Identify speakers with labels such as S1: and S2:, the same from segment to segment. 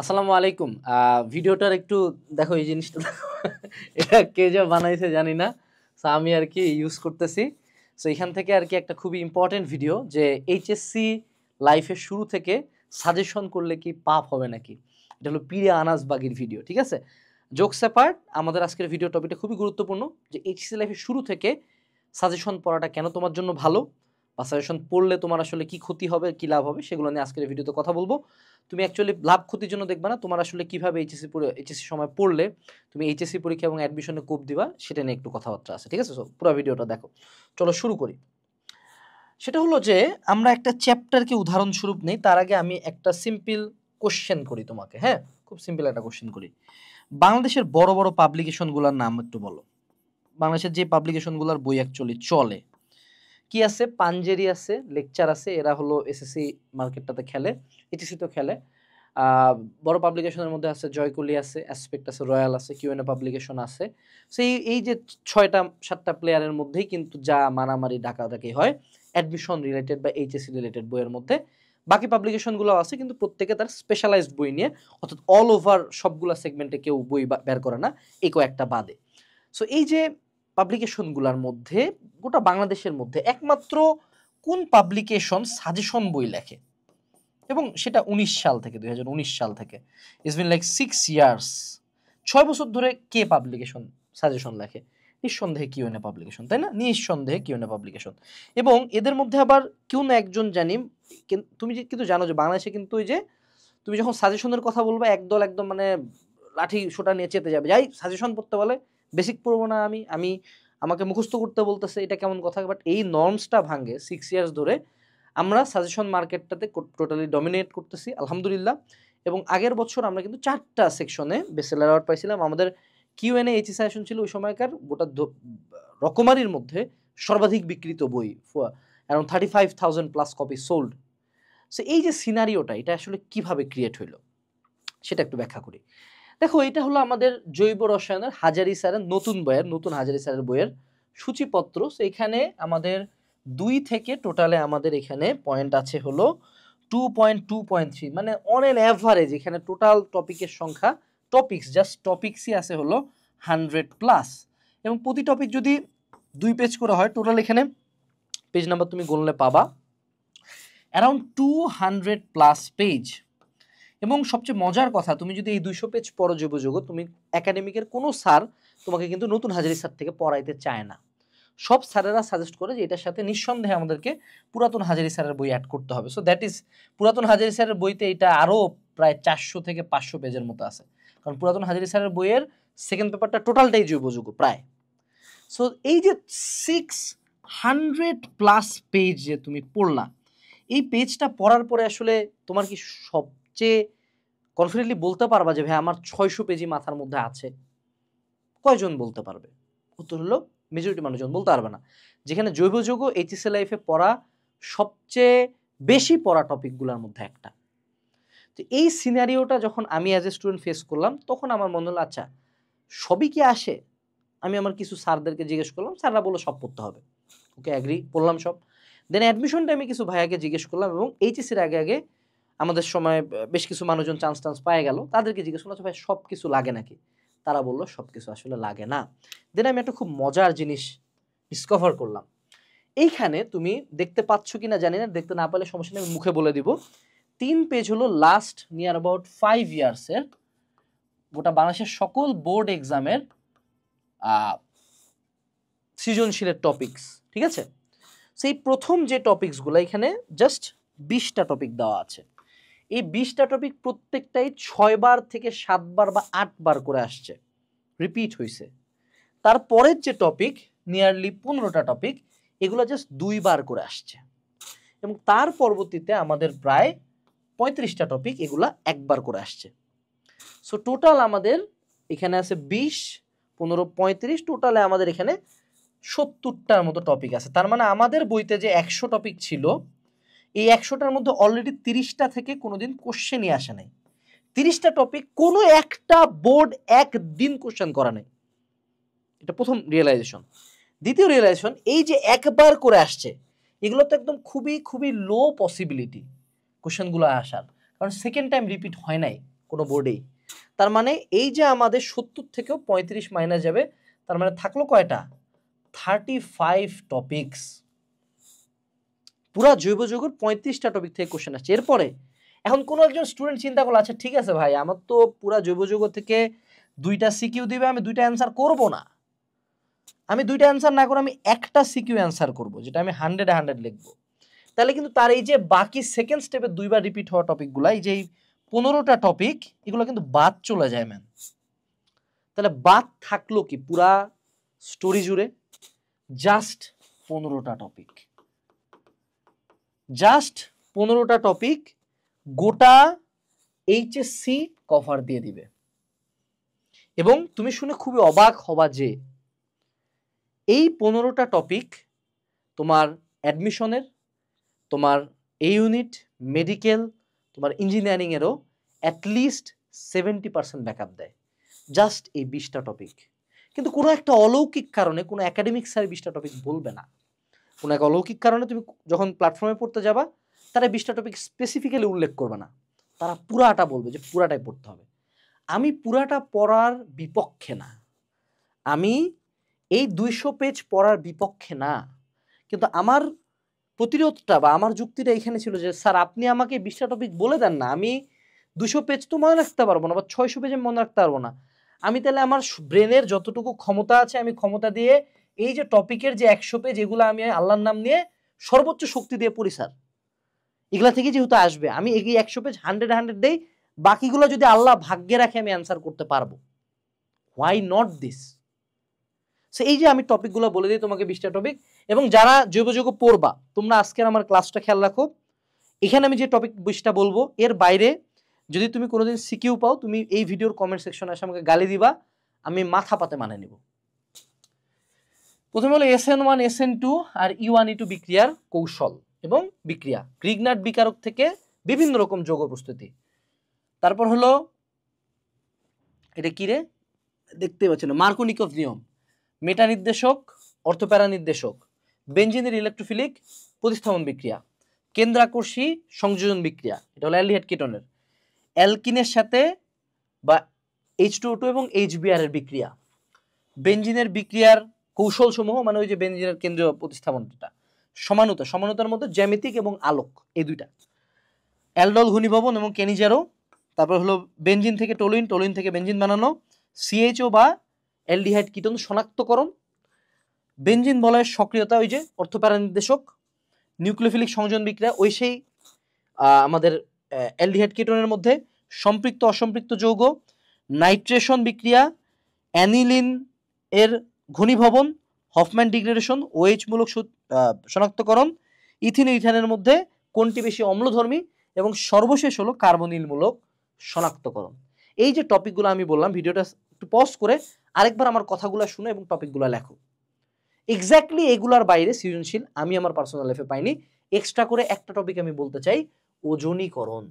S1: আসসালামু আলাইকুম। ভিডিওটার একটু দেখো এই জিনিসটা দেখো। এটা কে যে বানাইছে জানি না। সো আমি আর কি ইউজ করতেছি। সো এখান থেকে আর কি একটা খুবই ইম্পর্টেন্ট ভিডিও যে এইচএসসি লাইফের শুরু থেকে সাজেশন করলে কি পাপ হবে নাকি, এটা হলো পীরে আনাস বাগির ভিডিও। ঠিক আছে, জোকস অ্যাপার্ট, আমাদের আজকের ভিডিও টপিকটা খুবই গুরুত্বপূর্ণ যে এইচএসসি লাইফের শুরু থেকে সাজেশন পড়াটা কেন তোমার জন্য ভালো, বা সাজেশন পড়লে তোমার আসলে কি ক্ষতি হবে কি লাভ হবে সেগুলো নিয়ে আজকের ভিডিওতে কথা বলবো। তুমি অ্যাকচুয়ালি লাভ ক্ষতির জন্য দেখবা না, তোমার আসলে কিভাবে এইচএসসি সময় পড়লে তুমি এইচএসসি পরীক্ষা এবং অ্যাডমিশনে কোপ দিবা সেটা নিয়ে একটু কথাবার্তা আছে। ঠিক আছে, সো পুরো ভিডিওটা দেখো। চলো শুরু করি। সেটা হলো যে আমরা একটা চ্যাপ্টারকে উদাহরণস্বরূপ নেই, তার আগে আমি একটা সিম্পল কোশ্চেন করি তোমাকে। হ্যাঁ, খুব সিম্পল একটা কোশ্চেন করি। বাংলাদেশের বড় বড় পাবলিকেশনগুলোর নাম একটু বলো। বাংলাদেশের যে পাবলিকেশনগুলোর বই অ্যাকচুয়ালি চলে কি আছে? পাঞ্জেরি আছে, লেকচার আছে, এরা হলো এসএসসি মার্কেটটাতে খেলে, এইচএসসি তো খেলে। বড় পাবলিকেশনের মধ্যে আছে জয়কলি আছে, অ্যাসপেক্ট আছে, রয়্যাল আছে, কিউএনএ পাবলিকেশন আছে। সেই এই যে 6টা-7টা প্লেয়ারের মধ্যেই কিন্তু যা মারামারি ডাকাডাকি হয় অ্যাডমিশন রিলেটেড বা এইচএসসি রিলেটেড বইয়ের মধ্যে। বাকি পাবলিকেশনগুলো আছে কিন্তু প্রত্যেকে তার স্পেশালাইজড বই নিয়ে, অর্থাৎ অল ওভার সবগুলা সেগমেন্টে কেউ বই বের করে না, এই কয়েকটা বাদে। সো এই যে পাবলিকেশনগুলোর মধ্যে গোটা বাংলাদেশের মধ্যে একমাত্র কোন পাবলিকেশন সাজেশন বই লেখে, এবং সেটা 19 সাল থেকে, 2019 সাল থেকে, ইটস বিন লাইক 6 ইয়ার্স, 6 বছর ধরে কে পাবলিকেশন সাজেশন লেখে? নিঃসন্দেহে কিউএনএ পাবলিকেশন, তাই না? নিঃসন্দেহে কিউএনএ পাবলিকেশন। এবং এদের মধ্যে আবার কেউ না একজন জানি, তুমি কিন্তু জানো যে বাংলাদেশে কিন্তু ওই যে তুমি যখন সাজেশনের কথা বলবে একদল একদম মানে লাঠি সোটা নিয়ে চেতে যাবে, যাই সাজেশন পড়তে বলে বেসিক পড়বো না আমি আমি আমাকে মুখস্থ করতে বলতেছে, এটা কেমন কথা? বাট এই নর্মসটা ভাঙে 6 ইয়ার্স ধরে আমরা সাজেশন মার্কেটটাতে টোটালি ডমিনেট করতেছি আলহামদুলিল্লাহ। এবং আগের বছর আমরা কিন্তু 4টা সেকশনে বেস্টসেলার অ্যাওয়ার্ড পাইছিলাম। আমাদের কিউএনএ এইচএসসি সাজেশন ছিল ওই সময়কার গোটা রকমারির মধ্যে সর্বাধিক বিক্রিত বই, around 35,000 plus copy sold. So এই যে সিনারিওটা, এটা আসলে কিভাবে ক্রিয়েট হইলো সেটা একটু ব্যাখ্যা করি। দেখো, এটা হলো আমাদের জৈব রসায়নের হাজারি স্যারের নতুন হাজারি স্যারের বইয়ের সূচিপত্র। সো এখানে আমাদের 2 থেকে টোটালে আমাদের এখানে পয়েন্ট আছে হলো 2.2.3, মানে অন এন অ্যাভারেজ এখানে টোটাল টপিকের সংখ্যা, জাস্ট টপিক্সই আছে হলো 100 প্লাস। এবং প্রতি টপিক যদি 2 পেজ করে হয়, টোটাল এখানে পেজ নাম্বার তুমি গুনলে পাবা অ্যারাউন্ড 200 প্লাস পেজ। এবং সবচেয়ে মজার কথা, তুমি যদি এই 200 পেজ পড়ো জৈবজগৎ, তুমি একাডেমিকের কোনো স্যার তোমাকে কিন্তু নতুন হাজারি স্যার থেকে পড়াইতে চায় না। সব স্যারেরা সাজেস্ট করে যে এটার সাথে নিঃসন্দেহে আমাদেরকে পুরাতন হাজারি স্যারের বই অ্যাড করতে হবে। সো দ্যাট ইজ, পুরাতন হাজারি স্যারের বইতে এটা আরও প্রায় 400 থেকে 500 পেজের মতো আছে, কারণ পুরাতন হাজারি স্যারের বইয়ের সেকেন্ড পেপারটা টোটালটাই জৈবযোগ্য প্রায়। সো এই যে 600 প্লাস পেজ যে তুমি পড়লা, এই পেজটা পড়ার পরে আসলে তোমার কি সবচেয়ে কনফিডেন্টলি বলতে পারবা যে ভাই আমার 600 পেজই মাথার মধ্যে আছে? কয়জন বলতে পারবে? উত্তর হলো মেজরিটি মানুষজন বলতে পারবে না। যেখানে জৈব যৌগ এইচএসসি লাইফে পড়া সবচেয়ে বেশি পড়া টপিকগুলোর মধ্যে একটা। তো এই সিনারিওটা যখন আমি অ্যাজ এ স্টুডেন্ট ফেস করলাম, তখন আমার মনে হলো আচ্ছা সবই কি আসে? আমি আমার কিছু স্যারদেরকে জিজ্ঞেস করলাম, স্যাররা বললো সব পড়তে হবে। ওকে, অ্যাগ্রি, পড়লাম সব। দেন অ্যাডমিশন টাইমে কিছু ভাইয়াকে জিজ্ঞেস করলাম, এবং এইচএসসির আগে আগে আমাদের সময় বেশ কিছু মানুষজন চান্স পায়ে গেল, তাদেরকে জিজ্ঞেস করলাম ভাই সব কিছু লাগে নাকি? তারা বললো সব কিছু আসলে লাগে না। দেন আমি একটা খুব মজার জিনিস ডিসকভার করলাম। এইখানে তুমি দেখতে পাচ্ছ কিনা জানি না, দেখতে না পেলে সমস্যা নেই, আমি মুখে বলে দিব। 3 পেজ হলো লাস্ট নিয়ার অ্যাবাউট 5 ইয়ার্সের গোটা বাংলাদেশের সকল বোর্ড এক্সামের সৃজনশীলের টপিকস। ঠিক আছে, সেই প্রথম যে টপিকসগুলো এখানে জাস্ট 20টা টপিক দেওয়া আছে। এই 20টা টপিক প্রত্যেকটাই 6 বার থেকে 7 বার বা 8 বার করে আসছে, রিপিট হয়েছে। তারপরের যে টপিক নিয়ারলি 15টা টপিক, এগুলো জাস্ট 2 বার করে আসছে। এবং তার পরবর্তীতে আমাদের প্রায় 35টা টপিক, এগুলা একবার করে আসছে। সো টোটাল আমাদের এখানে আছে 20, 15, 35, টোটালে আমাদের এখানে 70টার মতো টপিক আছে। তার মানে আমাদের বইতে যে 100 টপিক ছিল, এই 100টার মধ্যে অলরেডি 30টা থেকে কোনোদিন কোশ্চেনই আসে নাই। 30টা টপিক কোনো একটা বোর্ড একদিন কোশ্চেন করা নাই। এটা প্রথম রিয়েলাইজেশন। দ্বিতীয় রিয়েলাইজেশন, এই যে একবার করে আসছে, এগুলো তো একদম খুবই খুবই লো পসিবিলিটি কোশ্চেনগুলো আসার, কারণ সেকেন্ড টাইম রিপিট হয় নাই। কোনো বোর্ডেই। তার মানে এই যে আমাদের 70 থেকেও 35 মাইনাস যাবে, তার মানে থাকলো কয়টা? 35 টপিকস। পুরা জৈব যৌগের 35টা টপিক থেকে কোশ্চেন আসছে। এরপরে এখন কোনো একজন স্টুডেন্ট চিন্তা করলো, আচ্ছা ঠিক আছে ভাই, আমার তো পুরা জৈব যৌগ থেকে 2টা সিকিউ দিবে, আমি 2টা অ্যান্সার করব না। আমি 2টা অ্যান্সার না করে আমি একটা সিকিউ অ্যান্সার করব, যেটা আমি 100 লিখবো। তাহলে কিন্তু তার এই যে বাকি সেকেন্ড স্টেপে 2বার রিপিট হওয়া টপিকগুলো, এই যে 15টা টপিক, এগুলো কিন্তু বাদ চলে যায় ম্যাম। তাহলে বাদ থাকলো কি পুরা স্টোরি জুড়ে? জাস্ট 15টা টপিক। জাস্ট 15টা টপিক গোটা এইচএসসি কভার দিয়ে দিবে। এবং তুমি শুনে খুবই অবাক হবা যে এই 15টা টপিক তোমার অ্যাডমিশনের, তোমার এই ইউনিট, মেডিকেল, তোমার ইঞ্জিনিয়ারিংয়েরও অ্যাটলিস্ট 70% ব্যাকআপ দেয়, জাস্ট এই 20টা টপিক। কিন্তু কোনো একটা অলৌকিক কারণে কোনো একাডেমিক স্যার 20টা টপিক বলবে না। কোনো এক অলৌকিক কারণে তুমি যখন প্ল্যাটফর্মে পড়তে যাবা, তারা 20টা টপিক স্পেসিফিক্যালি উল্লেখ করবে না, তারা পুরাটা বলবে যে পুরাটাই পড়তে হবে। আমি পুরাটা পড়ার বিপক্ষে না, আমি এই 200 পেজ পড়ার বিপক্ষে না, কিন্তু আমার প্রতিরোধটা বা আমার যুক্তিটা এখানে ছিল যে স্যার আপনি আমাকে 20টা টপিক বলে দেন না, আমি 200 পেজ তো মনে রাখতে পারবো না, বা 600 পেজ মনে রাখতে পারবো না। আমি তাহলে আমার ব্রেনের যতটুকু ক্ষমতা আছে আমি ক্ষমতা দিয়ে এই যে টপিকের যে 100 পেজ, এগুলো আমি আল্লাহর নাম নিয়ে সর্বোচ্চ শক্তি দিয়ে পড়ি স্যার, এগুলা থেকে যেহেতু আসবে আমি এই 100 পেজ 100 দেই, বাকিগুলো যদি আল্লাহ ভাগ্যে রাখে আমি অ্যান্সার করতে পারবো। Why not this? সো এই যে আমি টপিকগুলো বলে দিই তোমাকে, 20টা টপিক। এবং যারা জৈব যৌগ পড়বা, তোমরা আজকের আমার ক্লাসটা খেয়াল রাখো। এখানে আমি যে টপিক 20টা বলবো, এর বাইরে যদি তুমি কোনোদিন সিকিউ পাও, তুমি এই ভিডিওর কমেন্ট সেকশনে এসে আমাকে গালি দিবা, আমি মাথা পাতে মানে নিব। প্রথমে হলো SN1 SN2 আর E1 E2 বিক্রিয়ার কৌশল এবং বিক্রিয়া, গ্রিগনার্ড বিকারক থেকে বিভিন্ন রকম যৌগ প্রস্তুতি। তারপর হলো এটা কি রে, দেখতে পাচ্ছেন, মার্কোনিকভ নিয়ম, মেটা নির্দেশক, অর্থপ্যারা নির্দেশক, বেনজিনের ইলেকট্রোফিলিক প্রতিস্থাপন বিক্রিয়া, কেন্দ্রাকর্ষী সংযোজন বিক্রিয়া, এটা হলো অ্যালডিহাইড কিটোনের, অ্যালকিনের সাথে বা H2O2 এবং HBr এর বিক্রিয়া, বেনজিনের বিক্রিয়ার কৌশলসমূহ, মানে ওই যে বেনজিনের কেন্দ্রীয় প্রতিস্থাপনটা, সমানুতা, সমানুতার মধ্যে জ্যামিতিক এবং আলোক, এই দুইটা, অ্যালডল ঘনীভবন এবং কেনিজারো। তারপর হলো বেনজিন থেকে টোলুইন, টোলুইন থেকে বেনজিন বানানো, CHO বা অ্যালডিহাইড কিটোন শনাক্তকরণ, বেনজিন বলয়ের সক্রিয়তা, ওই যে অর্থপ্যারা নির্দেশক, নিউক্লিওফিলিক সংযোজন বিক্রিয়া, ওই সেই আমাদের অ্যালডিহাইড কিটোনের মধ্যে সম্পৃক্ত অসম্পৃক্ত যৌগ, নাইট্রেশন বিক্রিয়া, অ্যানিলিন এর ঘনীভবন, হফম্যান ডিগ্রেডেশন, OH মূলক শনাক্তকরণ, ইথিন ইথানের মধ্যে কোনটি বেশি অম্লধর্মী, এবং সর্বশেষ হলো কার্বনিল মূলক শনাক্তকরণ। এই যে টপিকগুলো আমি বললাম, ভিডিওটা একটু পজ করে আরেকবার আমার কথাগুলো শুনে এবং টপিকগুলো লেখো। এক্স্যাক্টলি এগুলার বাইরে সৃজনশীল আমি আমার পার্সোনাল লাইফে পাইনি। এক্সট্রা করে একটা টপিক আমি বলতে চাই, ওজনীকরণ।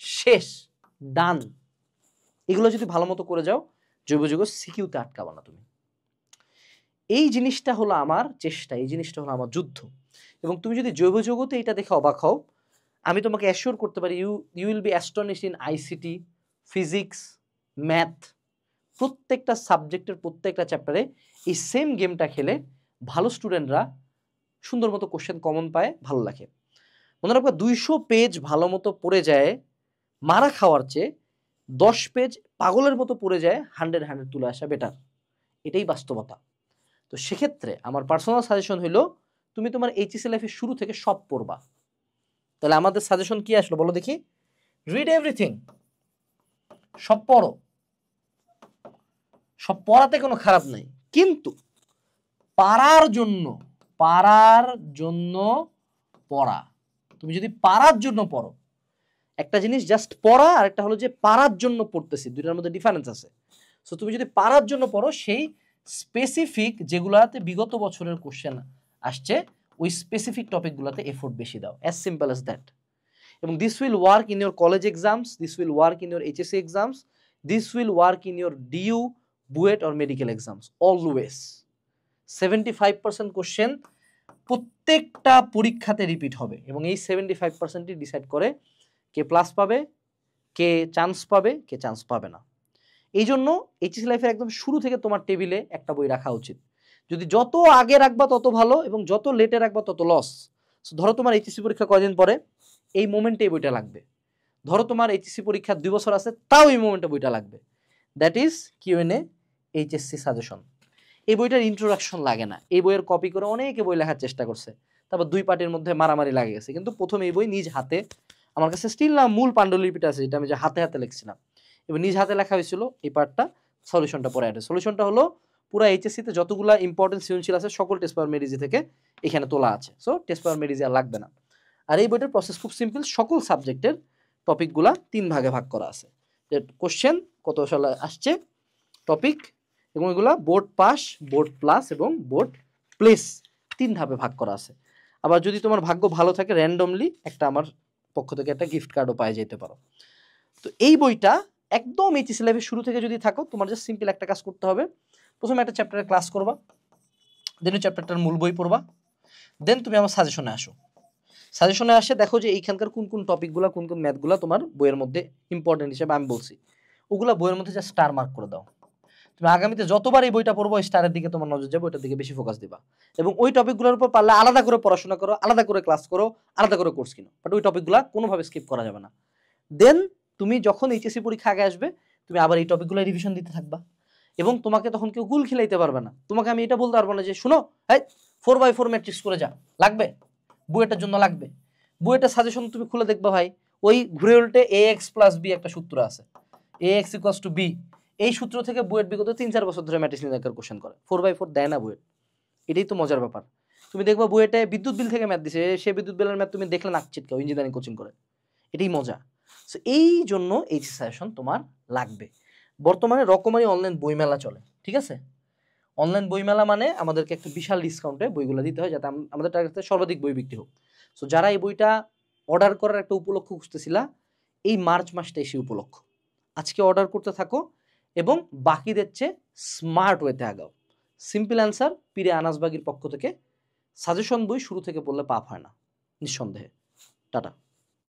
S1: শেষ, ডান। এগুলো যদি ভালো মতো করে যাও, জৈব যৌগ সিকিউতে আটকাবা না তুমি। এই জিনিসটা হলো আমার চেষ্টা, এই জিনিসটা হলো আমার যুদ্ধ। এবং তুমি যদি জৈব যৌগতে এটা দেখে অবাক হও, আমি তোমাকে অ্যাসিওর করতে পারি you will be astonished in ICT, physics, math, প্রত্যেকটা সাবজেক্টের প্রত্যেকটা চ্যাপ্টারে এই সেম গেমটা খেলে ভালো স্টুডেন্টরা সুন্দর মতো কোশ্চেন কমন পায়, ভালো লাগে। মনে রাখবা 200 পেজ ভালো মতো পড়ে যায় মারা খাওয়ার চেয়ে 10 পেজ পাগলের মতো পড়ে যায় 100 তুলে আসা বেটার। এটাই বাস্তবতা। তো সেক্ষেত্রে আমার পার্সোনাল সাজেশন হইলো, তুমি তোমার এইচএসসি লাইফের শুরু থেকে সব পড়বা। তাহলে আমাদের সাজেশন কি আসলো বলো দেখি? রিড এভরিথিং, সব পড়ো, সব পড়াতে কোনো খারাপ নাই, কিন্তু পারার জন্য পড়া। তুমি যদি পারার জন্য পড়ো, একটা জিনিস জাস্ট পড়া আর একটা হলো যে পারার জন্য পড়তেছি, দুইটার মধ্যে ডিফারেন্স আছে। সো তুমি যদি পারার জন্য পড়ো, সেই স্পেসিফিক যেগুলাতে বিগত বছরের কোশ্চেন আসছে, ওই স্পেসিফিক টপিকগুলোতে এফোর্ট বেশি দাও, অ্যাজ সিম্পল অ্যাজ দ্যাট। এবং this will work in your college exams, this will work in your HSC exams, this will work in your DU, BUET or medical exams always. 75% question প্রত্যেকটা পরীক্ষাতে repeat হবে, এবং এই 75%ই decide করে k plus পাবে, কে chance পাবে কে chance পাবে না। এই জন্য এইচএসসি লাইফের একদম শুরু থেকে তোমার টেবিলে একটা বই রাখা উচিত। যদি যত আগে রাখবা তত ভালো, এবং যত লেটে রাখবা তত লস। ধরো তোমার এইচএসসি পরীক্ষা কয়দিন পরে, এই মোমেন্টে এই বইটা লাগবে। ধরো তোমার এইচএসসি পরীক্ষা 2 বছর আছে, তাও এই মোমেন্টে বইটা লাগবে। That is QnA HSC suggestion. এই বইটার ইন্ট্রোডাকশন লাগে না। এই বইয়ের কপি করে অনেকে বই লেখার চেষ্টা করছে, তারপর 2 পার্টির মধ্যে মারামারি লাগে গেছে। কিন্তু প্রথমে এই বই নিজ হাতে, আমার কাছে স্টিল না মূল পাণ্ডুলিপিটা আছে, যেটা আমি যে হাতে হাতে লিখছিলাম, এবং নিজ হাতে লেখা হয়েছিল। এই পার্টটা সলিউশনটা পরে আছে। সলিউশনটা হলো পুরো এইচএসসিতে যতগুলো ইম্পর্টেন্ট সৃজনশীল আছে সকল টেস্ট পেপার মেরিজি থেকে এখানে তোলা আছে। সো টেস্ট পেপার মেরিজি আর লাগবে না। আর এই বইটার প্রসেস খুব সিম্পল। সকল সাবজেক্টের টপিকগুলা 3 ভাগে ভাগ করা আছে। যে কোশ্চেন কত সালে আসছে, টপিক, এবং এগুলা বোর্ড পাস, বোর্ড প্লাস এবং বোর্ড প্লেস 3 ধাপে ভাগ করা আছে। আবার যদি তোমার ভাগ্য ভালো থাকে, র্যান্ডমলি একটা আমার পক্ষ থেকে একটা গিফট কার্ডও পাই যেতে পারো। তো এই বইটা একদম এইচএসসি লাইফের শুরু থেকে যদি থাকো, তোমার জাস্ট সিম্পল একটা কাজ করতে হবে। প্রথমে একটা চ্যাপ্টারের ক্লাস করবা, দেন ওই চ্যাপ্টারটার মূল বই পড়বা, দেন তুমি আমার সাজেশনে আসো। সাজেশনে আসে দেখো যে এইখানকার কোন কোন টপিকগুলো, কোন কোন ম্যাথগুলো তোমার বইয়ের মধ্যে ইম্পর্টেন্ট হিসেবে আমি বলছি, ওগুলো বইয়ের মধ্যে যা স্টার মার্ক করে দাও। তুমি আগামীতে যতবার এই বইটা পড়বো, স্টারের দিকে তোমার নজর যাবে, ওইটার দিকে বেশি ফোকাস দিবা। এবং ওই টপিকগুলোর উপর পারলে আলাদা করে পড়াশোনা করো, আলাদা করে ক্লাস করো, আলাদা করে কোর্স কিনো, বাট ওই টপিকগুলো কোনোভাবে স্কিপ করা যাবে না। দেন তুমি যখন এইচএসসি পরীক্ষা আগে আসবে, তুমি আবার এই টপিকগুলো রিভিশন দিতে থাকবা, এবং তোমাকে তখন কেউ গুল খিলাইতে পারবে না। তোমাকে আমি এটা বলতে পারবো না যে শুনো, হ্যাঁ 4x4 ম্যাট্রিক্স করে যা, লাগবে বুয়েটার জন্য লাগবে। বুয়েটার সাজেশন তুমি খুলে দেখবা ভাই, ওই ঘুরে উল্টে ax + b একটা সূত্র আছে, ax = b। এই সূত্র থেকে বুয়েট বিগত 3-4 বছর ধরে ম্যাট্রিক্স নির্ণয়ের কোশ্চেন করে। 4x4 দেয় না বুয়েট। এটাই তো মজার ব্যাপার। তুমি দেখবা বুয়েটে বিদ্যুৎ বিল থেকে ম্যাথ দিছে, সে বিদ্যুৎ বিলের ম্যাথ তুমি দেখলে নাক ছিটকাও, ইঞ্জিনিয়ারিং কোচিং করে। এটাই মজা। সো এই জন্য এই সাজেশন তোমার লাগবে। বর্তমানে রকমারি অনলাইন বইমেলা চলে, ঠিক আছে? অনলাইন বইমেলা মানে আমাদেরকে একটা বিশাল ডিসকাউন্টে বইগুলো দিতে হয়, যাতে আমাদের টার্গেটে সর্বাধিক বই বিক্রি হোক। সো যারা এই বইটা অর্ডার করার একটা উপলক্ষ খুঁজতেছিলা, এই মার্চ মাসটা এসে উপলক্ষ। আজকে অর্ডার করতে থাকো এবং বাকিদের চেয়ে স্মার্ট ওয়েতে আগাও। সিম্পল অ্যান্সার, পীরে আনাসবাগীর পক্ষ থেকে। সাজেশন বই শুরু থেকে পড়লে পাপ হয় না, নিঃসন্দেহে। টাটা।